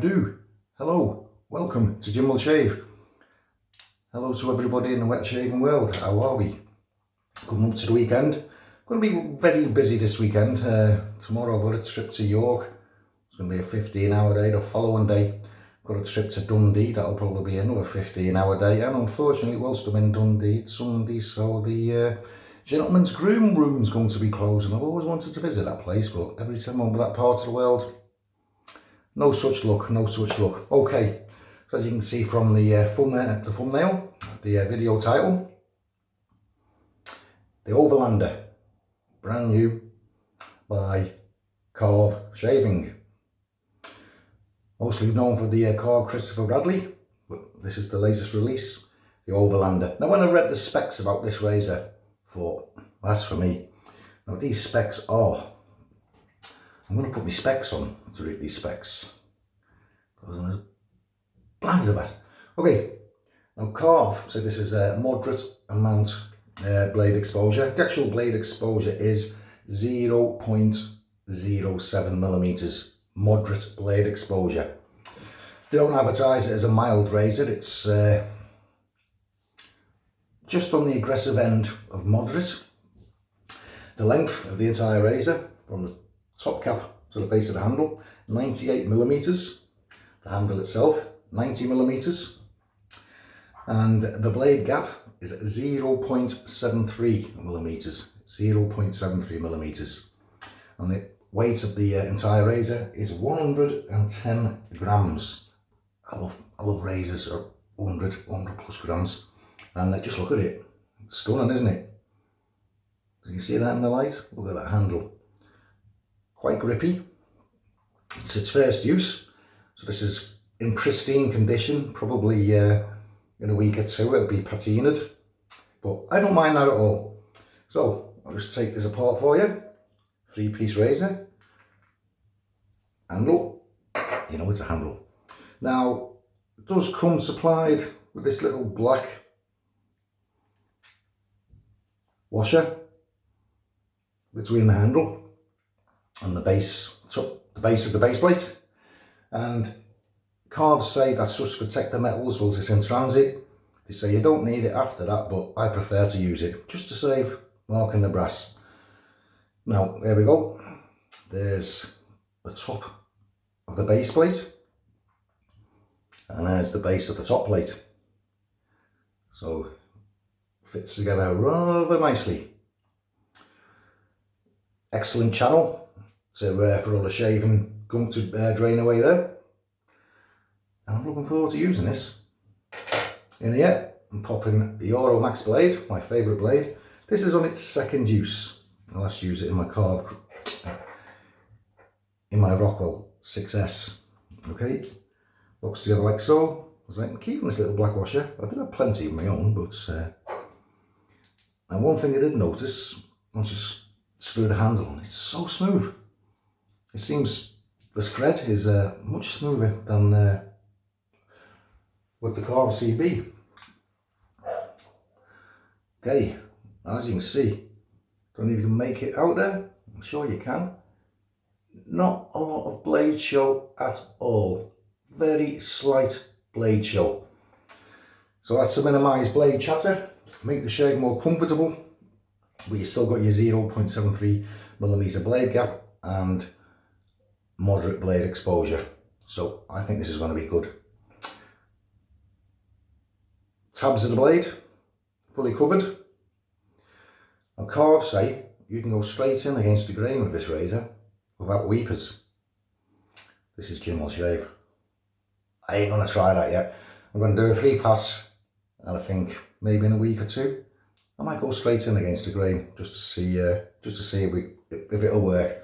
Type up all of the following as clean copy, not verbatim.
do. Hello, welcome to Jim Will Shave. Hello to everybody in the wet shaving world. How are we? Coming up to the weekend. Going to be very busy this weekend. Tomorrow I've got a trip to York. It's going to be a 15-hour day. The following day I've got a trip to Dundee. That'll probably be another 15-hour day. And unfortunately, whilst I'm in Dundee, it's Sunday, so the gentleman's groom room's going to be closing. I've always wanted to visit that place, but every time I'm over that part of the world, no such luck, no such luck. Okay, so as you can see from the thumbnail, the video title, the Overlander, brand new by Karve Shaving. Mostly known for the Karve Christopher Bradley, but this is the latest release, the Overlander. Now when I read the specs about this razor, I thought, that's for me. Now these specs are, I'm going to put my specs on to read these specs, because I'm as blind as a bat. Okay, now Karve said this is a moderate amount blade exposure. The actual blade exposure is 0.07 millimeters, moderate blade exposure. They don't advertise it as a mild razor, it's just on the aggressive end of moderate. The length of the entire razor, from the top cap to the base of the handle, 98 millimeters. The handle itself, 90 millimeters. And the blade gap is 0.73 millimeters. 0.73 millimeters. And the weight of the entire razor is 110 grams. I love razors are 100 plus grams. And just look at it. It's stunning, isn't it? Can you see that in the light? Look at that handle. Quite grippy. It's its first use. So this is in pristine condition. Probably in a week or two it'll be patinaed. But I don't mind that at all. So I'll just take this apart for you. 3-piece razor. Handle. You know it's a handle. Now it does come supplied with this little black washer between the handle and the base, the base of the base plate. And Karve say that's just to protect the metals whilst it's in transit. They say you don't need it after that, but I prefer to use it just to save marking the brass. Now there we go. There's the top of the base plate, and there's the base of the top plate. So fits together rather nicely. Excellent channel for all the shaving gunk to drain away there. And I'm looking forward to using this. In here, I'm popping the Euromax blade, my favourite blade. This is on its second use. I last used it in my Karve, in my Rockwell 6S. Okay, looks together like so. I was like, I'm keeping this little black washer. I did have plenty of my own, but and one thing I did notice, once you screw the handle on, it's so smooth. It seems this thread is much smoother than with the Karve CB. Okay, as you can see, don't know if you can make it out there. I'm sure you can. Not a lot of blade show at all. Very slight blade show. So that's to minimise blade chatter, make the shave more comfortable, but you still got your 0.73 millimeter blade gap and moderate blade exposure. So I think this is going to be good. Tabs of the blade, fully covered. Now Karve say you can go straight in against the grain with this razor without weepers. This is Jim Will Shave. I ain't going to try that yet. I'm going to do a 3-pass, and I think maybe in a week or two I might go straight in against the grain just to see if it'll work.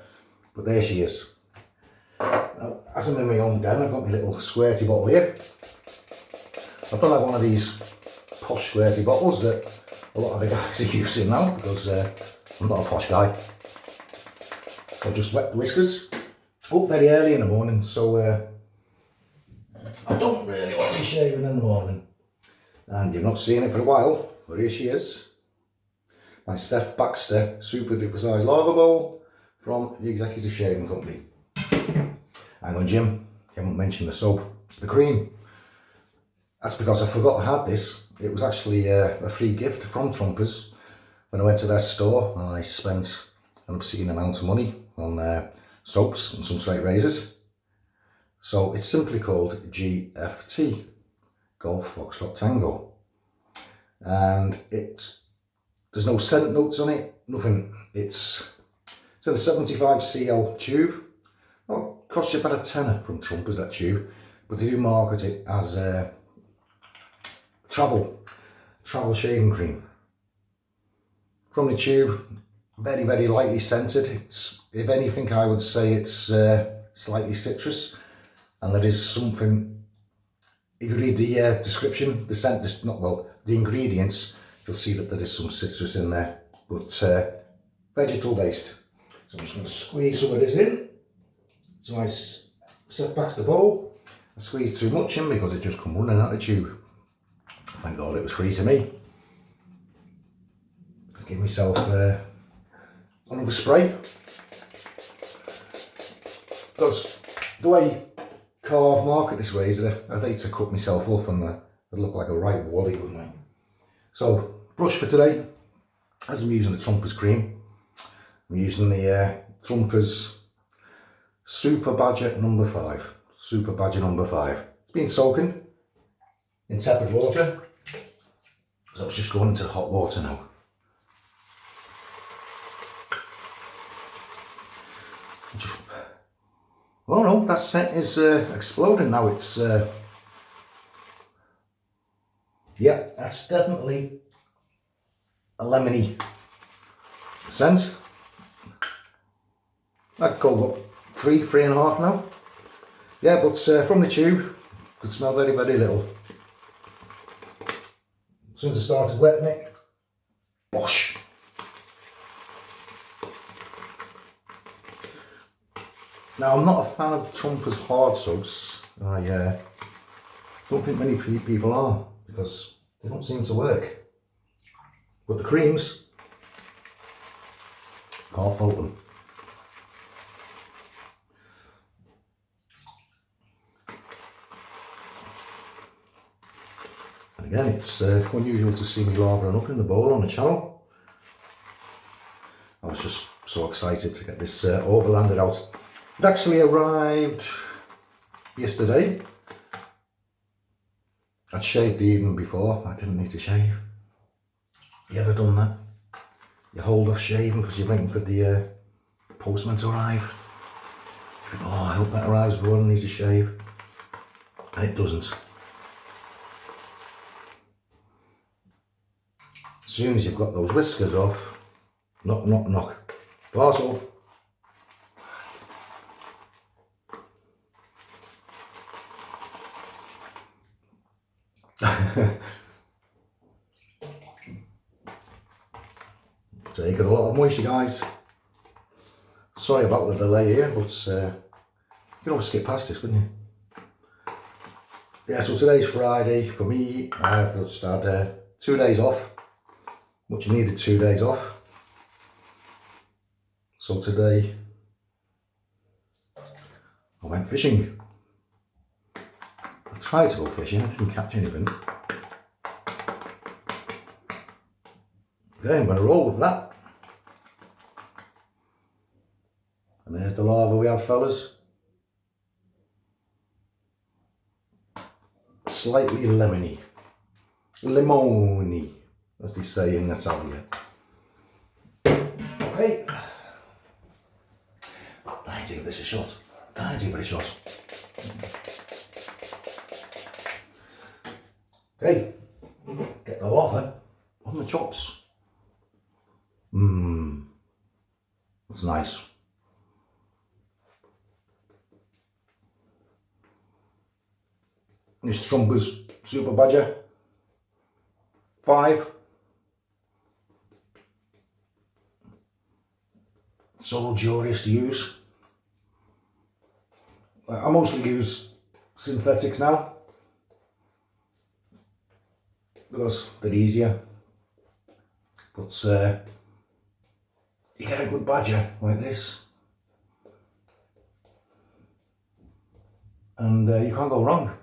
But there she is. Now, as I'm in my own den, I've got my little squirty bottle here. I've done like one of these posh squirty bottles that a lot of the guys are using now, because I'm not a posh guy. I'll just wet the whiskers up very early in the morning, so I don't really want to be shaving in the morning. And you've not seen it for a while, but here she is. My Steph Baxter super duper size lager bowl from the Executive Shaving Company. Hang on, Jim. haven't mentioned the soap, the cream. That's because I forgot I had this. It was actually a free gift from Trumpers when I went to their store, and I spent an obscene amount of money on soaps and some straight razors. So it's simply called GFT, Golf Foxtrot Tango, and there's no scent notes on it, nothing. It's in a 75 cl tube. Well, it costs you about a tenner from Trumpers, that tube, but they do market it as travel shaving cream. From the tube, very, very lightly scented. It's, if anything, I would say it's slightly citrus, and there is something, if you read the description, the scent, the ingredients, you'll see that there is some citrus in there, but vegetal based. So I'm just going to squeeze some of this in. So I set back the bowl. I squeeze too much in because it just come running out of the tube. Thank God it was free to me. I'll give myself another spray. Because the way Karve market this razor, I'd hate to cut myself up and I'd look like a right wally, wouldn't I? So, brush for today, as I'm using the Trumpers cream, I'm using the Trumpers Super Badger number 5. Super Badger number 5. It's been soaking in tepid water, so it's just going into hot water now. Oh no, that scent is exploding now. It's yeah, that's definitely a lemony scent. I'd go up 3.5 now. Yeah, but from the tube, could smell very, very little. As soon as I started wetting it, bosh! Now, I'm not a fan of Trumpers hard soaps. I don't think many people are, because they don't seem to work. But the creams, can't fault them. And again, it's unusual to see me lathering up in the bowl on the channel. I was just so excited to get this Overlander out. It actually arrived yesterday. I'd shaved the evening before. I didn't need to shave. You ever done that? You hold off shaving because you're waiting for the postman to arrive. You think, oh, I hope that arrives before I need to shave. And it doesn't. As soon as you've got those whiskers off, knock, knock, knock. Parcel. Taking a lot of moisture, guys. Sorry about the delay here, but you can always skip past this, couldn't you? Yeah, so today's Friday. For me, I've just had 2 days off. Much needed 2 days off. So today, I went fishing. I tried to go fishing, I didn't catch anything. Okay, I'm going to roll with that. And there's the lava we have, fellas. Slightly lemony. Limoni, as they say in Italia. Okay. I give this a shot. I give it a shot. Okay. Get the lava on the chops. That's nice. This Trumpers Super Badger 5. So luxurious to use. I mostly use synthetics now because they're easier. But you get a good badger like this, and you can't go wrong.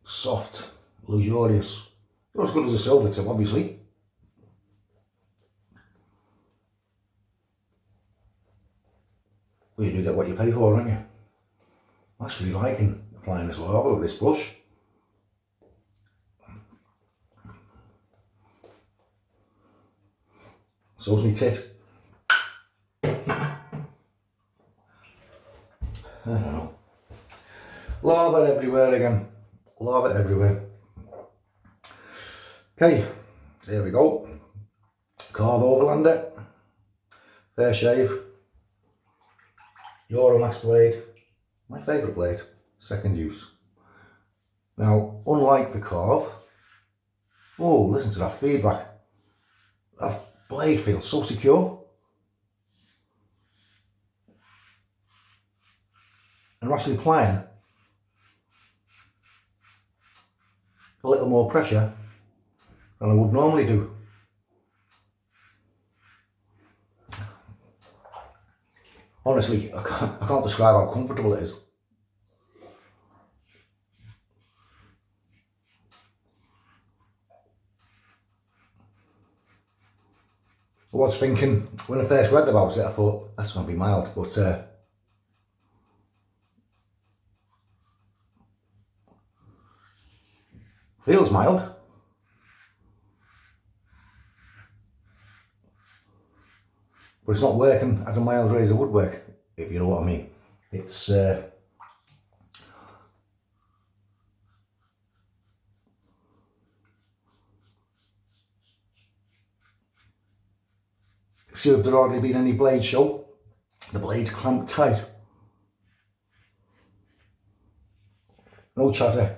Soft, luxurious, not as good as a silver tip obviously. Well, you do get what you pay for, don't you? I'm actually liking applying this lava with this brush. So's me tit. I don't know. Lava everywhere again. Lava everywhere. Okay, so here we go. Karve Overlander. Fair shave. Euromax blade. My favourite blade. Second use. Now, unlike the Karve, oh, listen to that feedback. That blade feels so secure. And I'm actually applying a little more pressure than I would normally do. Honestly, I can't describe how comfortable it is. I was thinking, when I first read about it, I thought, that's going to be mild, but feels mild. But it's not working as a mild razor would work, if you know what I mean. It's see if there hardly been any blade show. The blade's clamped tight. No chatter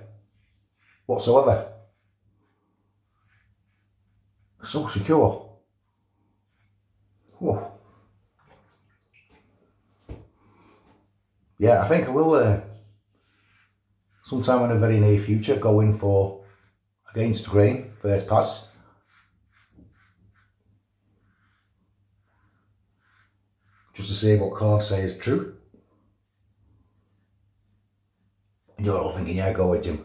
whatsoever. So secure. Whoa. Yeah, I think I will sometime in the very near future go in for against the grain first pass. Just to see what Karve say is true. And you're all thinking, yeah, go with Jim.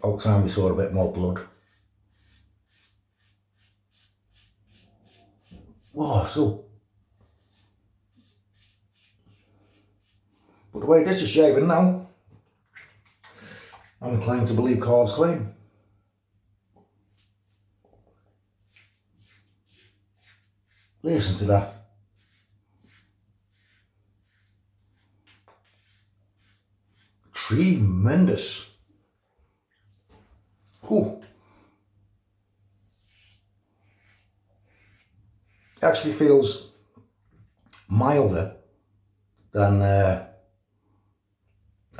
About time we saw a bit more blood. Whoa, so. But the way this is shaving now, I'm inclined to believe Karve's claim. Listen to that. Tremendous. Ooh. It actually feels milder than an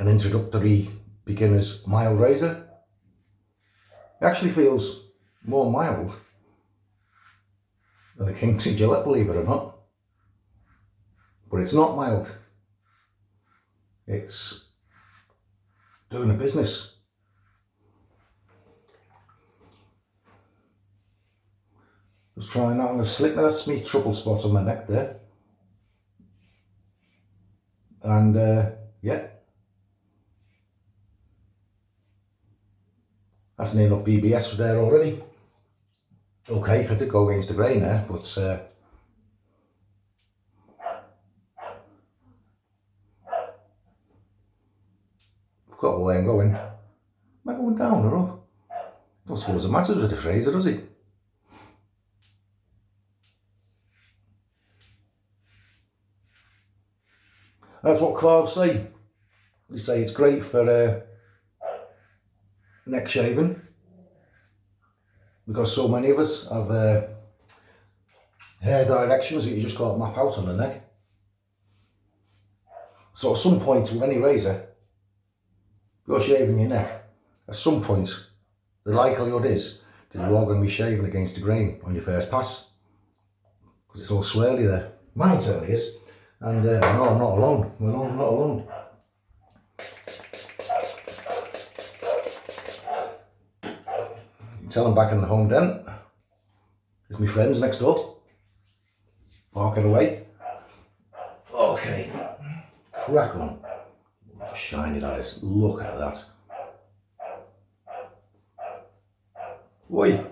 introductory beginner's mild razor. It actually feels more mild than a Kingsley Gillette, believe it or not. But it's not mild. It's doing a business. Just trying out on the slick. That's my trouble spot on my neck there. And yeah. That's near enough BBS there already. Okay, I did go against the grain there, but I've got where I'm going. Am I going down or up? Don't suppose it matters with this razor, does it? That's what Karve say. They say it's great for neck shaving, because so many of us have hair directions that you just can't map out on the neck. So at some point with any razor, you're shaving your neck, at some point the likelihood is that you are going to be shaving against the grain on your first pass, because it's all swirly there. Mine certainly is, and no, I'm not alone. No, I'm not alone. You can tell I'm back in the home den. There's my friends next door, barking away. Okay. crack on. How shiny that is. Look at that. Oi.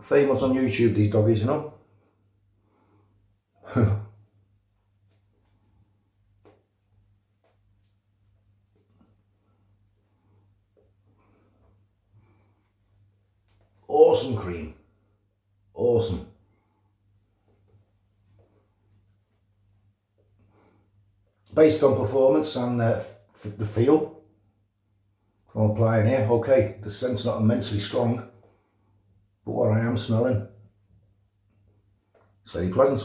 Famous on YouTube, these doggies, you know. Awesome cream. Awesome. Based on performance and the feel I'm applying here, okay, the scent's not immensely strong, but what I am smelling, it's very pleasant.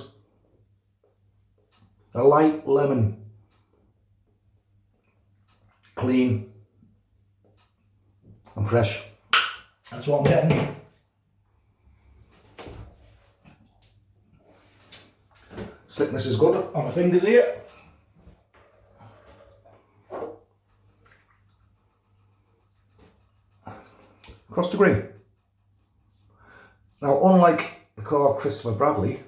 A light lemon, clean and fresh. That's what I'm getting. Slickness is good on my fingers here. Across the green. Now, unlike the Karve Christopher Bradley,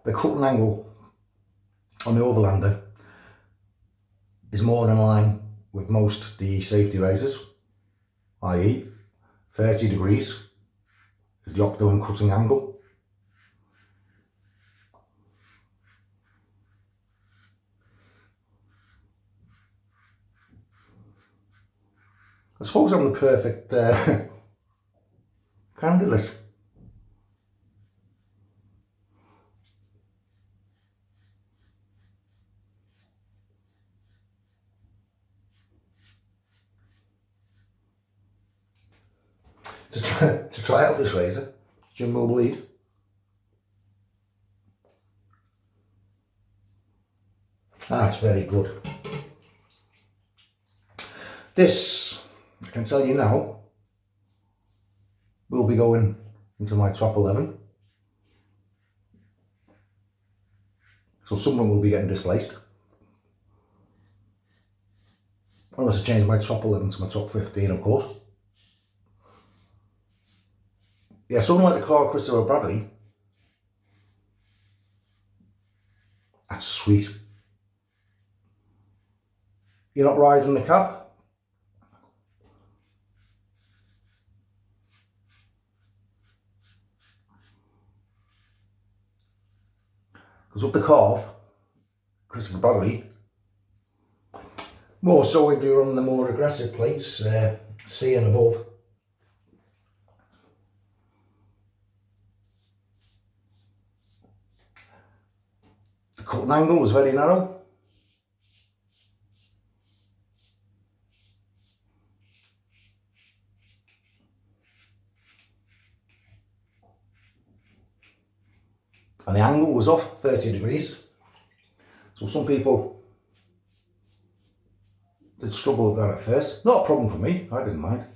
the cutting angle on the Overlander is more in line with most DE safety razors, i.e. 30 degrees is the optimum cutting angle. I suppose I'm the perfect candidate. To try out this razor, Jim will bleed. That's very good. This, I can tell you now, will be going into my top 11. So someone will be getting displaced. Unless I change my top 11 to my top 15, of course. Yeah, something like the Karve Christopher Bradley, that's sweet. You're not riding the cab. Because up the Karve Christopher Bradley, more so if you're on the more aggressive plates, C and above, the cutting angle was very narrow. And the angle was off 30 degrees. So some people did struggle with that at first. Not a problem for me, I didn't mind.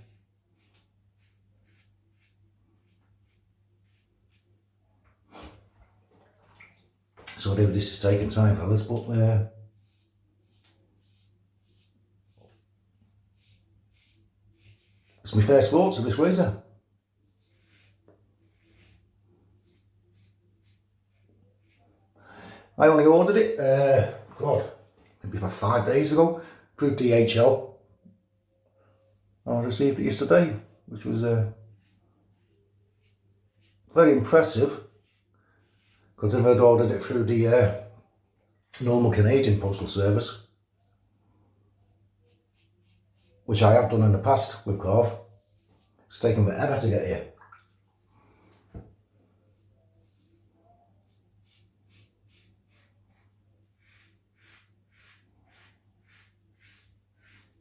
Sorry if this is taking time, fellas, but it's my first thoughts of this razor. I only ordered it, maybe about 5 days ago, through DHL. I received it yesterday, which was very impressive, because if I'd ordered it through the normal Canadian postal service, which I have done in the past with Karve, it's taken forever to get here.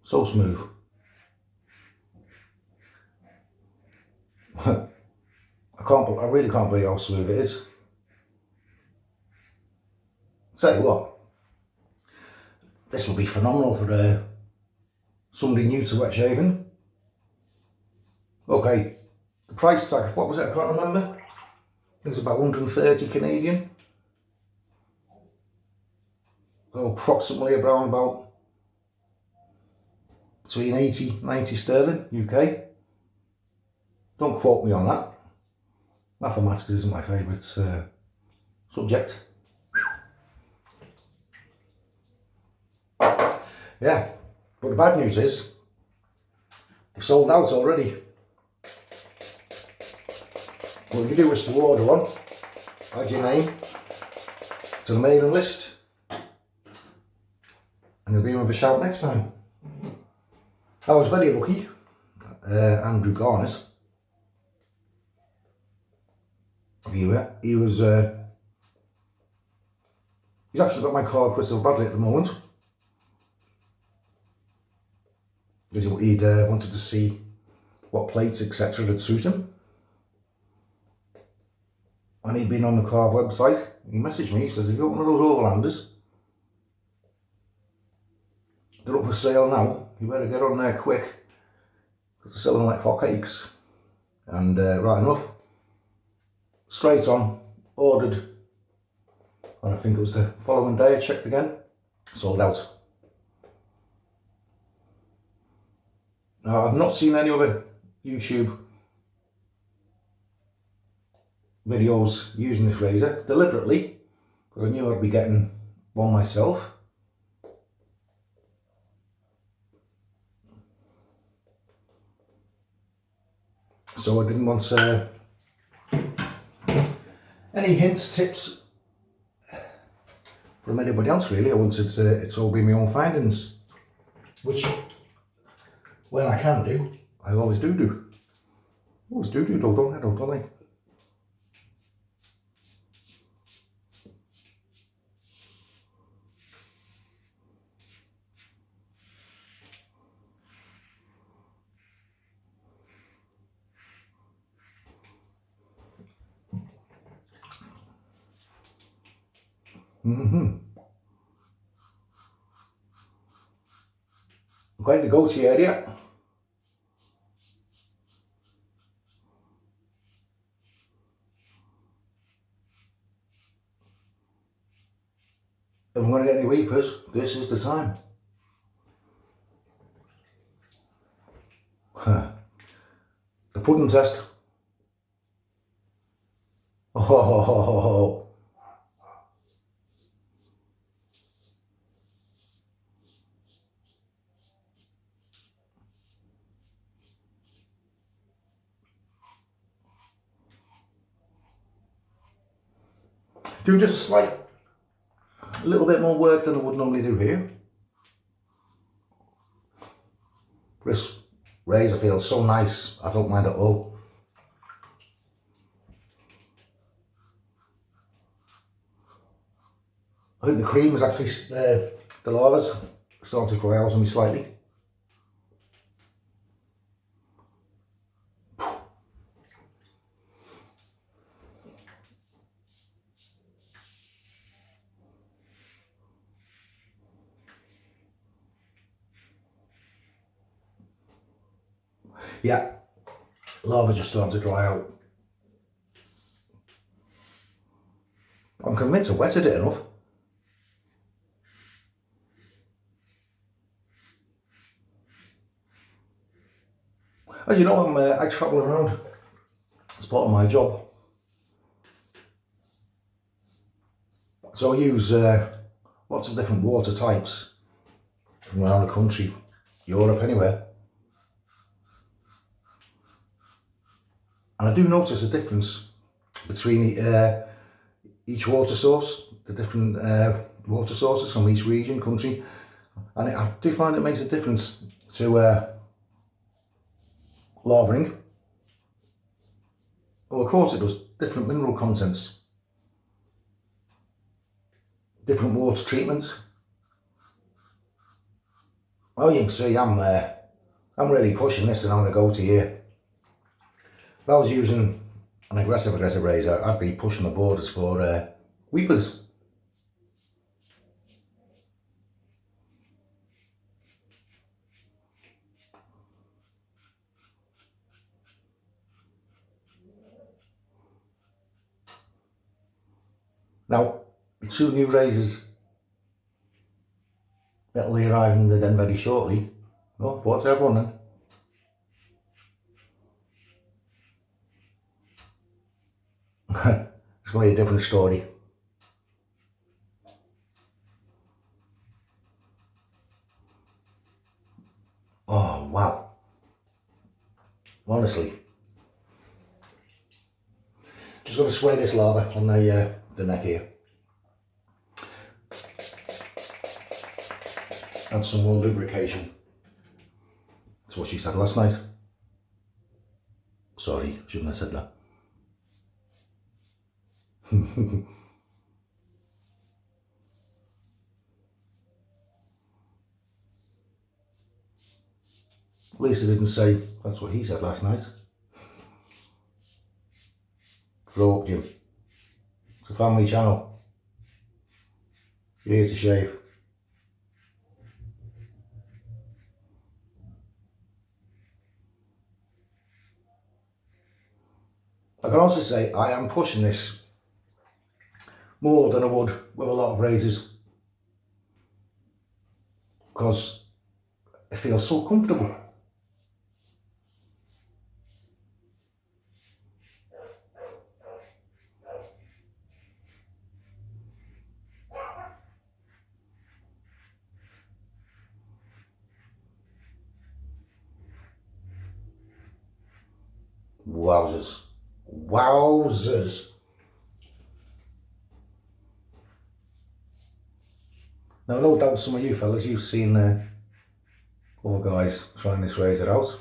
So smooth. I really can't believe how smooth it is. Tell you what, this will be phenomenal for somebody new to wet shaving. Okay, the price tag, what was it? I can't remember. It was about 130 Canadian. So approximately around about between 80, 90 sterling UK. Don't quote me on that. Mathematics isn't my favourite subject. Yeah, but the bad news is they've sold out already. Well, if you do wish to order one, add your name to the mailing list and you'll be in with a shout next time. I was very lucky. Andrew Garnett, viewer, he's actually got my Carve Crystal Bradley at the moment. Because he'd wanted to see what plates etc would suit him. And he'd been on the Karve website. He messaged me, he says, "Have you got one of those Overlanders? They're up for sale now, you better get on there quick, because they're selling like hotcakes." And right enough, straight on, ordered, and I think it was the following day I checked again, sold out. Now, I've not seen any other YouTube videos using this razor deliberately, because I knew I'd be getting one myself. So I didn't want any hints, tips from anybody else really. I wanted it to all be my own findings, which when I can do, I always do. Always do though, don't I? Quite the go-to area. If I'm going to get any weepers, this is the time. The pudding test. Oh. Do just a little bit more work than I would normally do here. This razor feels so nice, I don't mind at all. I think the cream is actually, the lava's starting to dry out on me slightly. Yeah, lava just starting to dry out. I'm convinced I wetted it enough. As you know, I travel around as part of my job. So I use lots of different water types from around the country, Europe, anywhere. And I do notice a difference between each water source, the different water sources from each region, country. And I do find it makes a difference to lavering. Well, of course it does. Different mineral contents, different water treatments. Oh, you can see I'm really pushing this and I'm going to go to here. If I was using an aggressive razor, I'd be pushing the borders for weepers. Now, the two new razors that will be arriving the den very shortly. Oh, what's everyone then? it's going to be a different story. Oh wow, honestly, just going to spray this lather on the neck here. Add some more lubrication. That's what she said last night. Sorry, shouldn't have said that. At least I didn't say that's what he said last night. Broke Jim. It's a family channel. You're here to shave. I can also say I am pushing this more than I would with a lot of razors because it feels so comfortable. Wowzers. Wowzers. Now, no doubt some of you fellas, you've seen other guys trying this razor out.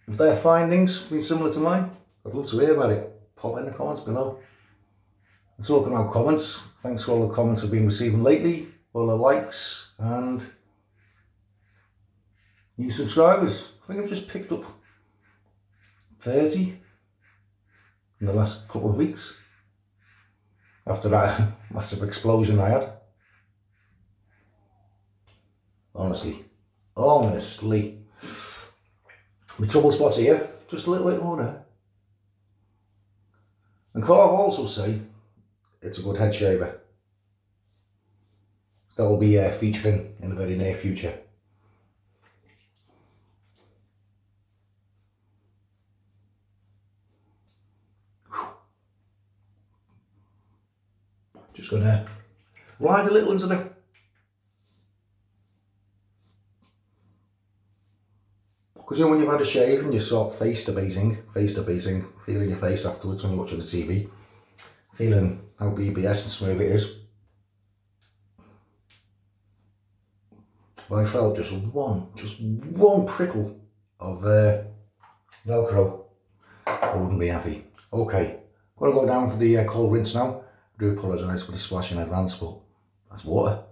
If their findings been similar to mine, I'd love to hear about it. Pop in the comments below. And talking about comments, thanks for all the comments I've been receiving lately, all the likes and new subscribers. I think I've just picked up 30 in the last couple of weeks after that massive explosion I had. Honestly, my trouble spot's here, just a little bit more there. And Karve also say it's a good head shaver. That will be featuring in the very near future. Just gonna ride a little into the because you know when you've had a shave and you're sort of face debating, feeling your face afterwards when you're watching the TV, feeling how BBS and smooth it is. But I felt just one prickle of Velcro. I wouldn't be happy. Okay, I'm gonna go down for the cold rinse now. I do apologise for the splash in advance, but that's water.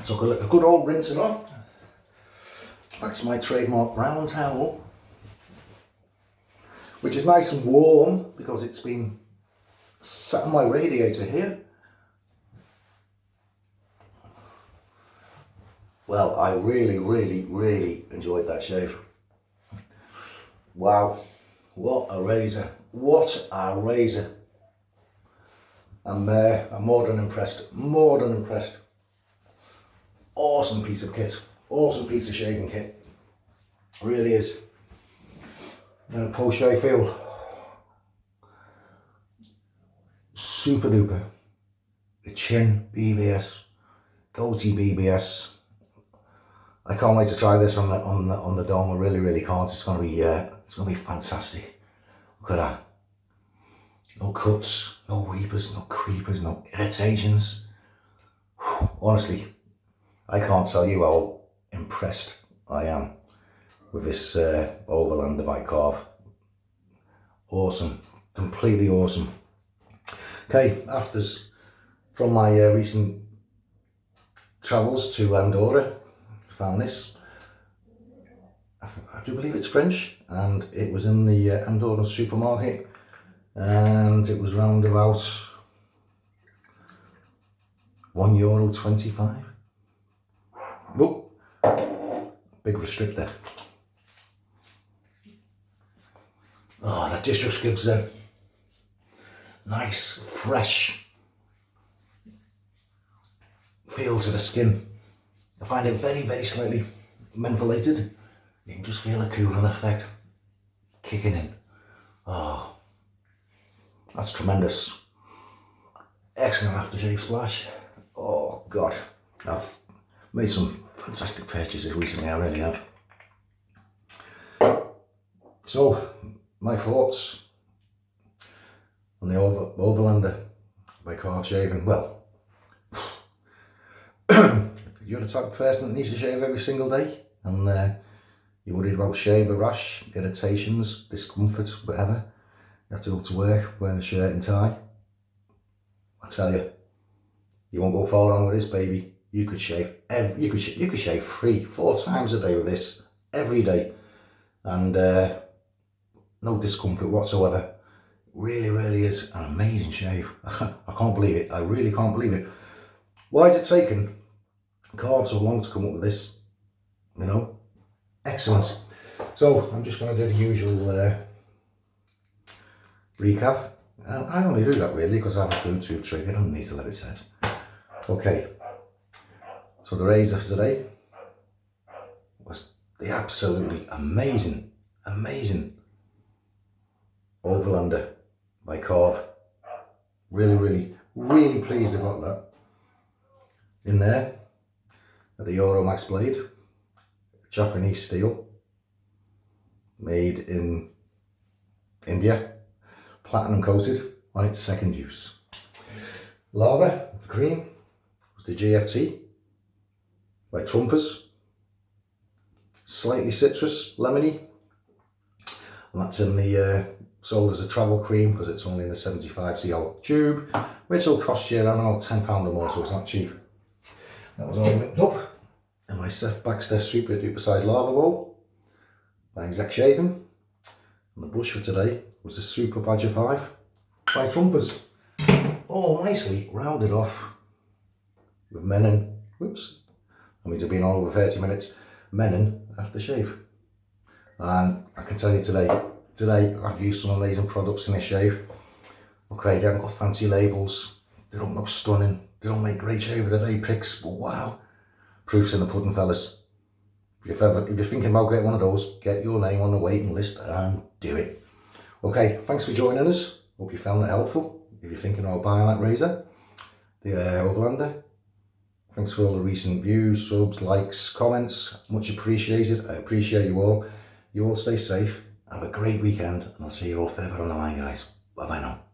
Took a good old rinsing off. Back to my trademark brown towel, which is nice and warm because it's been sat on my radiator here. Well, I really enjoyed that shave. Wow, what a razor, what a razor. I'm more than impressed, Awesome piece of kit, awesome piece of shaving kit, really is. And a post shave feel super duper. The chin BBS, goatee BBS. I can't wait to try this on the dome. I really can't. It's gonna be fantastic. Look at that. No cuts, no weepers, no creepers, no irritations. Honestly, I can't tell you how impressed I am with this Overlander by Karve. Awesome, completely awesome. Okay, afters from my recent travels to Andorra, found this. I do believe it's French, and it was in the Andorran supermarket, and it was round about €1.25. Nope, Big restrictor. Oh, that just gives a nice, fresh feel to the skin. I find it very, very slightly mentholated. You can just feel a cooling effect kicking in. Oh, that's tremendous. Excellent aftershave splash. Oh God, I've made some fantastic purchases recently, I really have. So, my thoughts on the Overlander by Karve Shaving. Well, you're the type of person that needs to shave every single day and you're worried about shave, rash, irritations, discomfort, whatever. You have to go to work wearing a shirt and tie. I tell you, you won't go far wrong with this, baby. You could shave you could shave 3-4 times a day with this every day, and no discomfort whatsoever. Really, really is an amazing shave. I can't believe it. I really can't believe it. Why has it taken Karve so long to come up with this? You know, excellent. So I'm just going to do the usual recap. I only do that really because I have a Bluetooth trigger and need to let it set. Okay, so the razor for today was the absolutely amazing Overlander by Karve. Really pleased I got that in there. The Euromax blade, Japanese steel, made in India, platinum coated on its second use. Lava, the cream, was the GFT by Trumpers, slightly citrus, lemony, and that's in the sold as a travel cream because it's only in the 75cl tube, which will cost you, I don't know, £10 or more, so it's not cheap. That was all whipped up in my Seth Baxter super duper size lava bowl by Exec Shaving. And the brush for today was the Super Badger 5 by Trumpers. All nicely rounded off with Menon, whoops, I mean to be on over 30 minutes, Menon aftershave. And I can tell you today I've used some amazing products in this shave. Okay, they haven't got fancy labels, they don't look stunning, they don't make great shave of the day picks, but wow, proof's in the pudding, fellas. If you're thinking about getting one of those, get your name on the waiting list and do it. Okay, thanks for joining us. Hope you found it helpful. If you're thinking about buying that razor, the Overlander. Thanks for all the recent views, subs, likes, comments. Much appreciated. I appreciate you all. You all stay safe. Have a great weekend, and I'll see you all further on the line, guys. Bye bye now.